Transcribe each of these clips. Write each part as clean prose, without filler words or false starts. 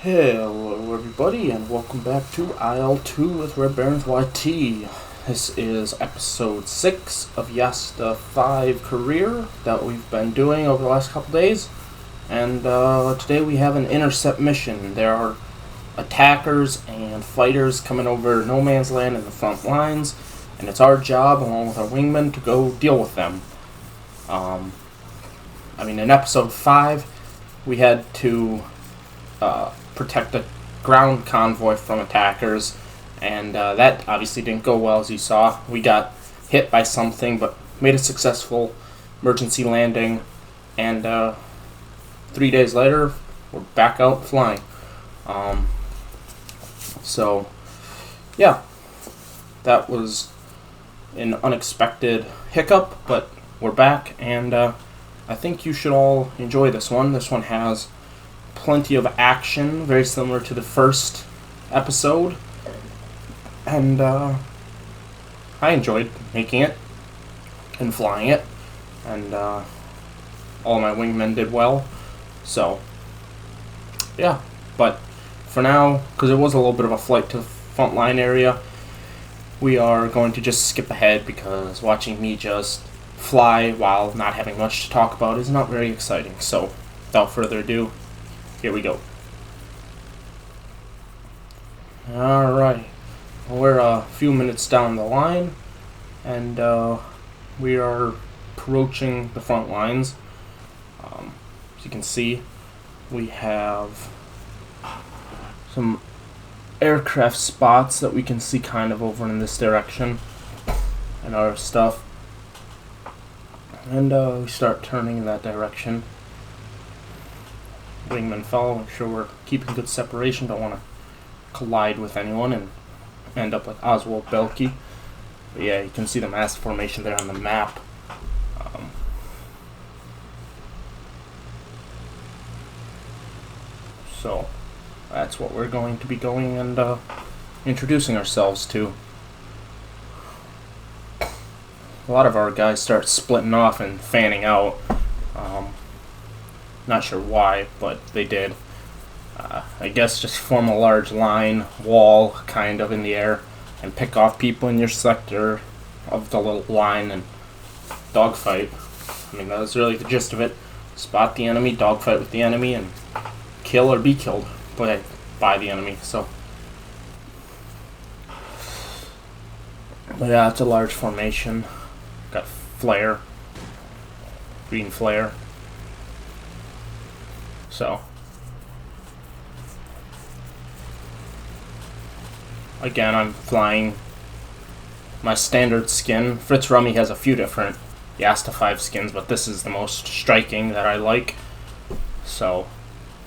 Hello everybody and welcome back to IL2 with Red Barons YT. This is episode 6 of Jasta 5 career that we've been doing over the last couple days. And today we have an intercept mission. There are attackers and fighters coming over no man's land in the front lines, and it's our job along with our wingmen to go deal with them. In episode 5 we had to protect a ground convoy from attackers, and that obviously didn't go well. As you saw, we got hit by something but made a successful emergency landing, and 3 days later we're back out flying. So yeah, that was an unexpected hiccup, but we're back, and I think you should all enjoy this one. This one has plenty of action, very similar to the first episode, and I enjoyed making it and flying it, and all my wingmen did well. So yeah, but for now, because it was a little bit of a flight to the front line area, we are going to just skip ahead, because watching me just fly while not having much to talk about is not very exciting. So without further ado, here we go. Alright, we're a few minutes down the line, and we are approaching the front lines. As you can see, we have some aircraft spots that we can see kind of over in this direction, and our stuff. And we start turning in that direction. Wingmen follow, make sure we're keeping good separation, don't want to collide with anyone and end up like Oswald Belke. But yeah, you can see the mass formation there on the map. So that's what we're going to be going and introducing ourselves to. A lot of our guys start splitting off and fanning out. Not sure why, but they did. I guess just form a large line, wall, kind of in the air, and pick off people in your sector of the little line and dogfight. That was really the gist of it. Spot the enemy, dogfight with the enemy, and kill or be killed by the enemy. So, but yeah, it's a large formation. Got flare, green flare. So, again, I'm flying my standard skin. Fritz has a few different Jasta 5 skins, but this is the most striking that I like. So,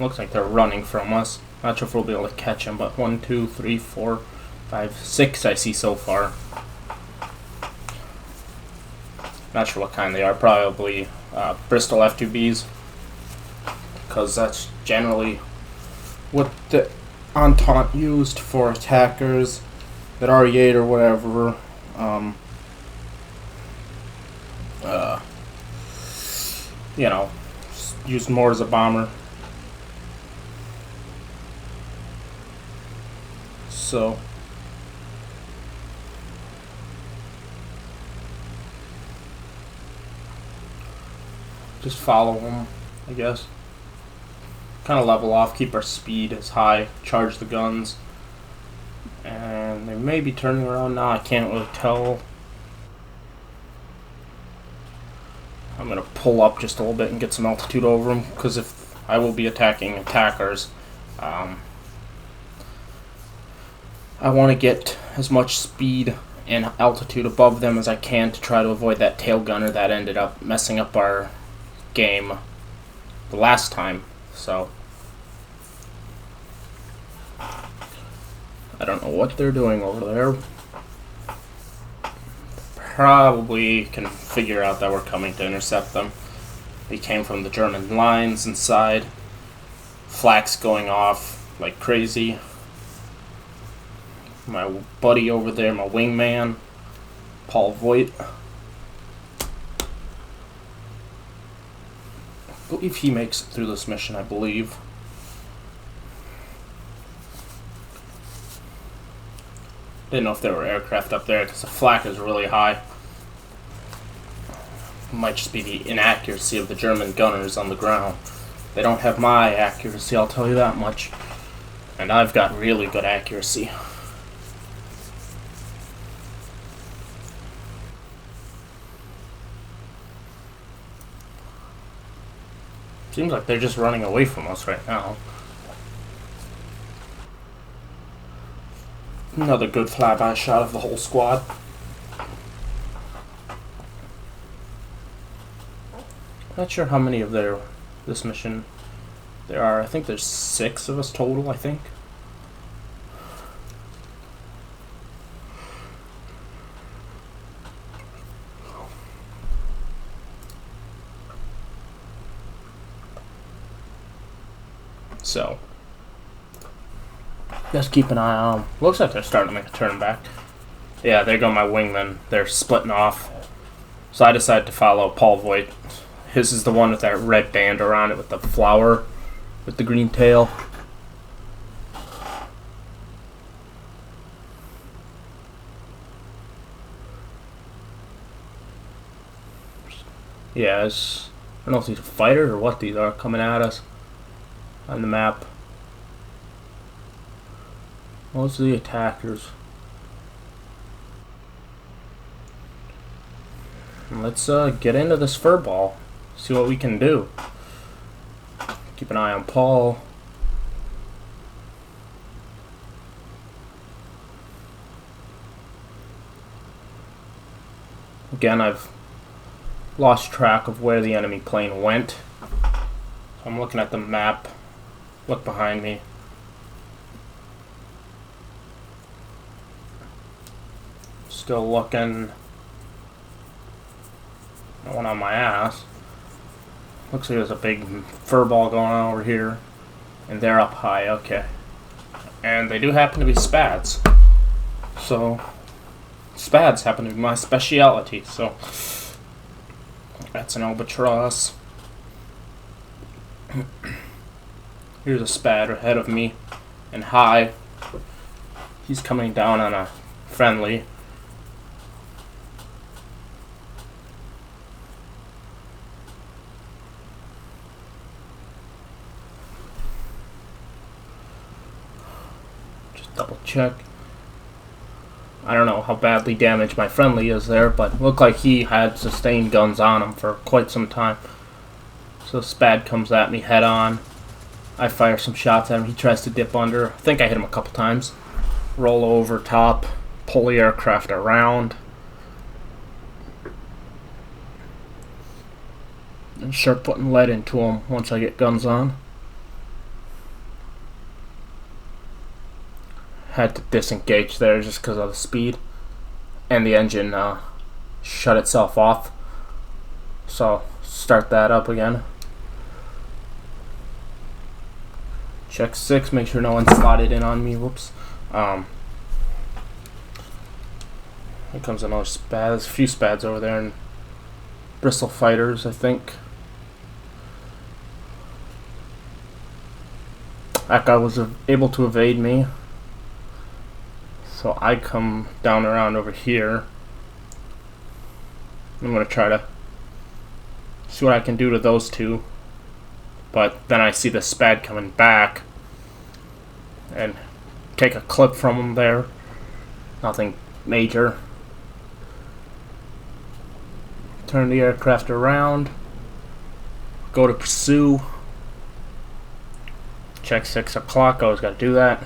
looks like they're running from us. Not sure if we'll be able to catch them, but 1, 2, 3, 4, 5, 6 I see so far. Not sure what kind they are. Probably Bristol F2Bs, because that's generally what the Entente used for attackers that RE8 or whatever. Used more as a bomber. So just follow them, I guess. Kind of level off, keep our speed as high, charge the guns, and they may be turning around now. I can't really tell. I'm going to pull up just a little bit and get some altitude over them, because if I will be attacking attackers, I want to get as much speed and altitude above them as I can to try to avoid that tail gunner that ended up messing up our game the last time. So I don't know what they're doing over there. Probably can figure out that we're coming to intercept them. They came from the German lines inside. Flak's going off like crazy. My buddy over there, my wingman, Paul Voigt. I believe he makes it through this mission, I believe. Didn't know if there were aircraft up there because the flak is really high. It might just be the inaccuracy of the German gunners on the ground. They don't have my accuracy, I'll tell you that much. And I've got really good accuracy. Seems like they're just running away from us right now. Another good flyby shot of the whole squad. Not sure how many of this mission there are. I think there's 6 of us total, I think. So, just keep an eye on them. Looks like they're starting to make a turn back. Yeah, there go my wingmen. They're splitting off. So I decided to follow Paul Voigt. His is the one with that red band around it with the flower with the green tail. Yeah, I don't know if these are fighters or what these are coming at us on the map. Most of the attackers. And let's get into this fur ball. See what we can do. Keep an eye on Paul. Again, I've lost track of where the enemy plane went. So I'm looking at the map. Look behind me. Still looking. No one on my ass. Looks like there's a big fur ball going on over here. And they're up high, okay. And they do happen to be spads. So, spads happen to be my speciality, so that's an albatross. Here's a spad ahead of me and high. He's coming down on a friendly. Just double check. I don't know how badly damaged my friendly is there, but it looked like he had sustained guns on him for quite some time. So Spad comes at me head on. I fire some shots at him. He tries to dip under. I think I hit him a couple times. Roll over top. Pull the aircraft around. And start putting lead into him once I get guns on. Had to disengage there just because of the speed. And the engine shut itself off. So start that up again. Check 6, make sure no one slotted in on me. Whoops. Here comes another spad. There's a few spads over there and bristle fighters, I think. That guy was able to evade me. So I come down around over here. I'm going to try to see what I can do to those two. But then I see the spad coming back and take a clip from him there. Nothing major. Turn the aircraft around. Go to pursue. Check 6 o'clock. Always got to do that.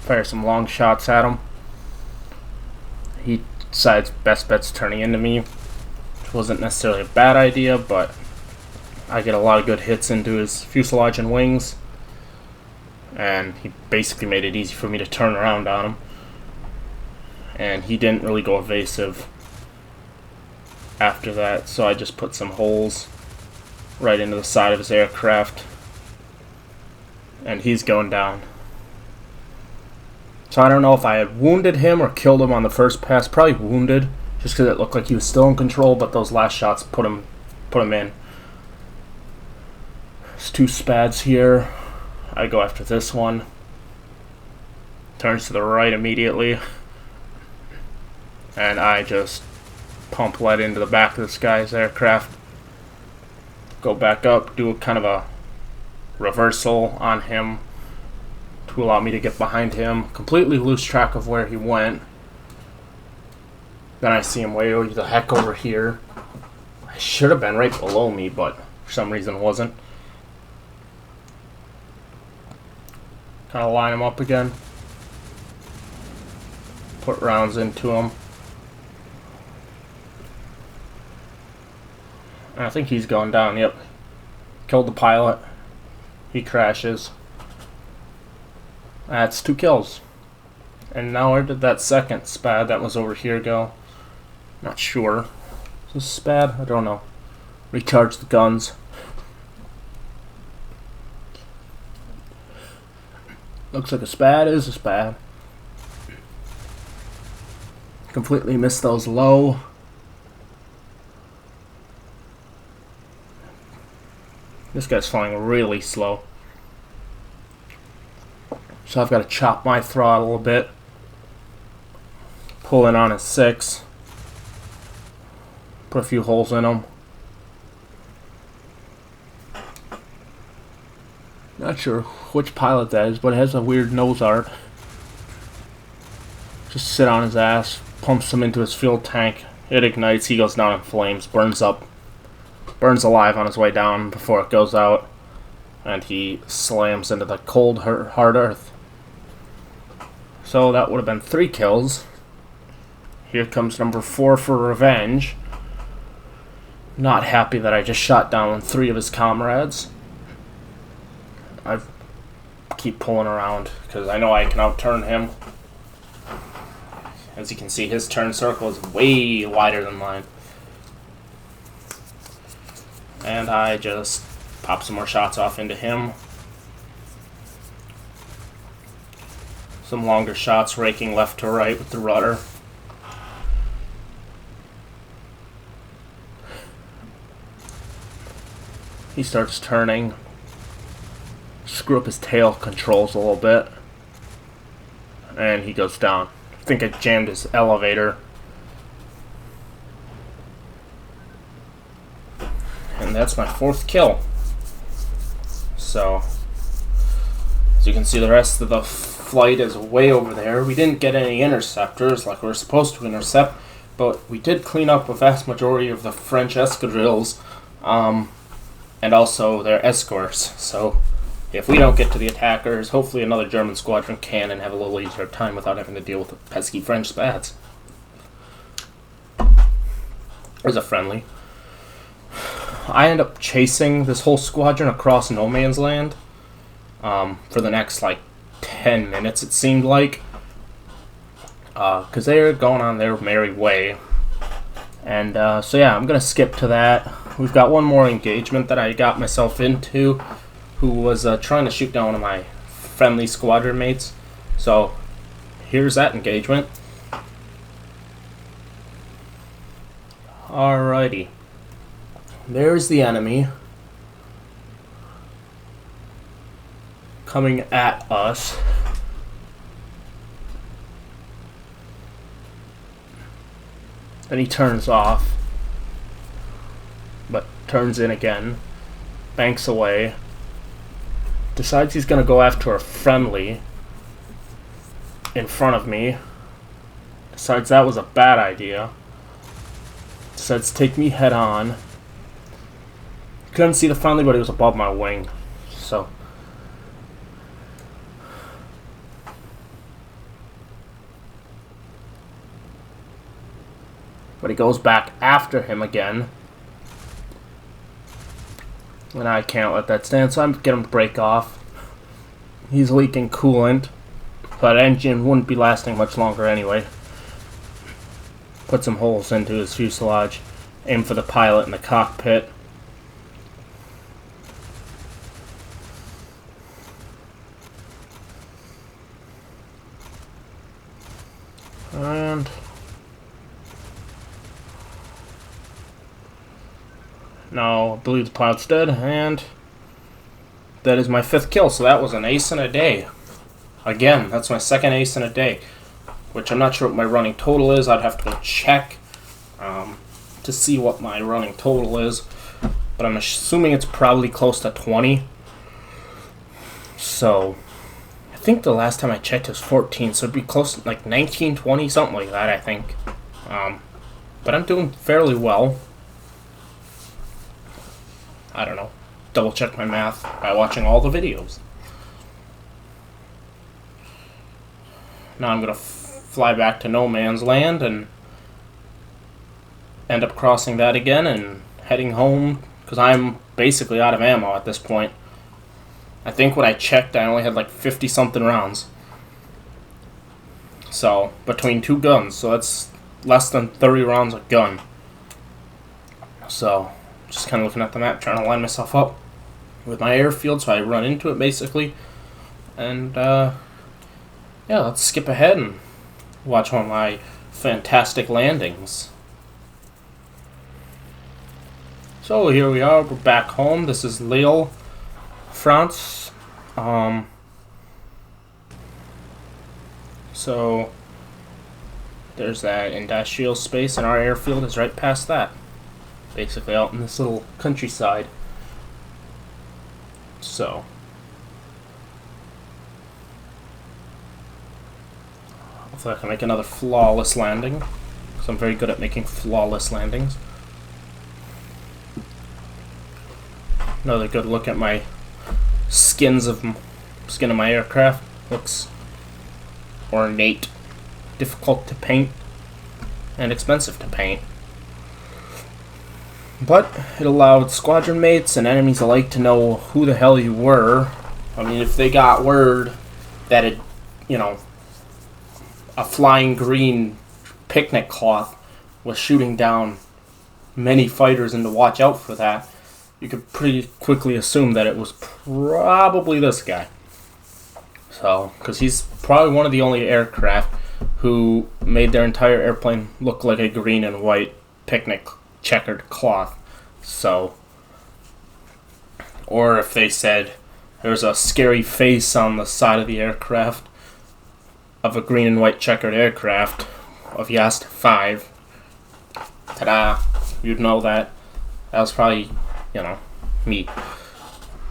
Fire some long shots at him. He decides best bet's turning into me. Which wasn't necessarily a bad idea, but I get a lot of good hits into his fuselage and wings, and he basically made it easy for me to turn around on him. And he didn't really go evasive after that, so I just put some holes right into the side of his aircraft, and he's going down. So I don't know if I had wounded him or killed him on the first pass. Probably wounded, just because it looked like he was still in control, but those last shots put him in. There's 2 spads here. I go after this one. Turns to the right immediately. And I just pump lead into the back of this guy's aircraft. Go back up, do a kind of a reversal on him to allow me to get behind him. Completely lose track of where he went. Then I see him way the heck over here. I should have been right below me, but for some reason wasn't. Kind of line him up again. Put rounds into him. And I think he's going down, yep. Killed the pilot. He crashes. That's 2 kills. And now where did that second SPAD that was over here go? Not sure. Is this SPAD? I don't know. Recharge the guns. Looks like a SPAD is a SPAD. Completely missed those low. This guy's flying really slow. So I've got to chop my throttle a bit. Pull in on his 6. Put a few holes in him. Not sure which pilot that is, but it has a weird nose art. Just sit on his ass, pumps him into his fuel tank. It ignites, he goes down in flames, burns up. Burns alive on his way down before it goes out. And he slams into the cold, hard earth. So that would have been 3 kills. Here comes number 4 for revenge. Not happy that I just shot down 3 of his comrades. I keep pulling around because I know I can outturn him. As you can see, his turn circle is way wider than mine. And I just pop some more shots off into him. Some longer shots raking left to right with the rudder. He starts turning. Screw up his tail controls a little bit. And he goes down. I think I jammed his elevator. And that's my 4th kill. So, as you can see, the rest of the flight is way over there. We didn't get any interceptors like we were supposed to intercept, but we did clean up a vast majority of the French escadrilles, and also their escorts. So, if we don't get to the attackers, hopefully another German squadron can and have a little easier time without having to deal with the pesky French SPADs. There's a friendly. I end up chasing this whole squadron across no man's land for the next like 10 minutes, it seemed like, because they're going on their merry way. And so yeah, I'm gonna skip to that. We've got one more engagement that I got myself into, who was trying to shoot down one of my friendly squadron mates. So here's that engagement. Alrighty. There's the enemy coming at us. Then he turns off, but turns in again, banks away, decides he's going to go after a friendly in front of me, decides that was a bad idea, decides to take me head on. Couldn't see the friendly, but it was above my wing, so but he goes back after him again, and I can't let that stand, so I'm get him to break off. He's leaking coolant, but engine wouldn't be lasting much longer anyway. Put some holes into his fuselage, aim for the pilot in the cockpit. And now I believe the pilot's dead, and that is my 5th kill, so that was an ace in a day. again. That's my second ace in a day, which I'm not sure what my running total is. I'd have to go check to see what my running total is, but I'm assuming it's probably close to 20. So I think the last time I checked it was 14, so it'd be close to like 19, 20, something like that, I think. But I'm doing fairly well. I don't know. Double check my math by watching all the videos. Now I'm going to fly back to no man's land and end up crossing that again and heading home, because I'm basically out of ammo at this point. I think when I checked, I only had like 50 something rounds. So, between two guns, so that's less than 30 rounds a gun. So, just kind of looking at the map, trying to line myself up with my airfield so I run into it basically. And yeah, let's skip ahead and watch one of my fantastic landings. So here we are, we're back home. This is Lille, France. So there's that industrial space, and our airfield is right past that. Basically out in this little countryside. So hopefully I can make another flawless landing, because I'm very good at making flawless landings. Another good look at my skin of my aircraft. Looks ornate, difficult to paint, and expensive to paint. But it allowed squadron mates and enemies alike to know who the hell you were. I mean, if they got word that it, you know, a flying green picnic cloth was shooting down many fighters, and to watch out for that, you could pretty quickly assume that it was probably this guy. So, because he's probably one of the only aircraft who made their entire airplane look like a green and white picnic checkered cloth. So, or if they said there's a scary face on the side of the aircraft of a green and white checkered aircraft of Jasta 5, ta-da, you'd know that was probably, you know, me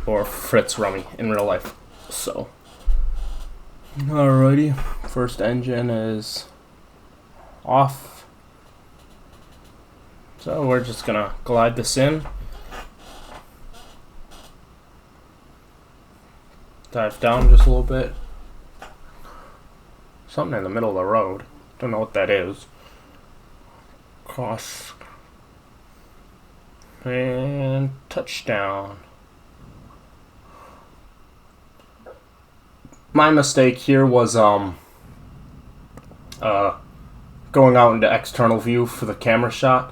or Fritz Rummy in real life. So, alrighty, first engine is off. So we're just gonna glide this in. Dive down just a little bit. Something in the middle of the road. Don't know what that is. Cross. And touchdown. My mistake here was going out into external view for the camera shot.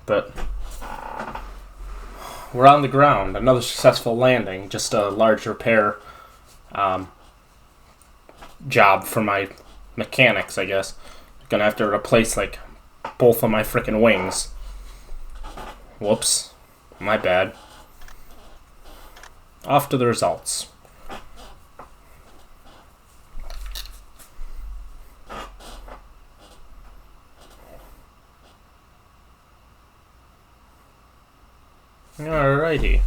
But we're on the ground. Another successful landing. Just a large repair job for my mechanics, I guess. Gonna have to replace like both of my freaking wings. Whoops. My bad. Off to the results. Alrighty.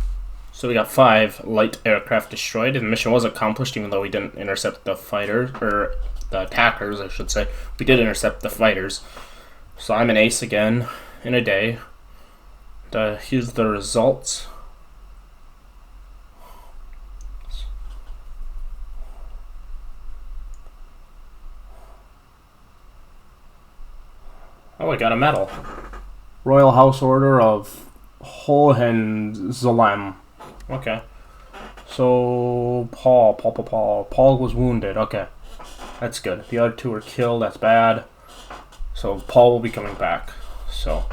So we got 5 light aircraft destroyed, and the mission was accomplished even though we didn't intercept the fighters, or the attackers, I should say. We did intercept the fighters. So I'm an ace again in a day. Here's the results. Oh, I got a medal. Royal House Order of Hohenzollern. Okay. So, Paul was wounded. Okay. That's good. The other 2 were killed. That's bad. So, Paul will be coming back. So,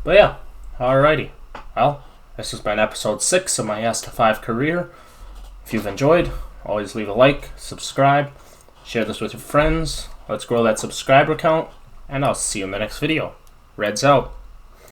but yeah. Alrighty. Well, this has been episode 6 of my Jasta 5 career. If you've enjoyed, always leave a like, subscribe, share this with your friends. Let's grow that subscriber count, and I'll see you in the next video. Reds out.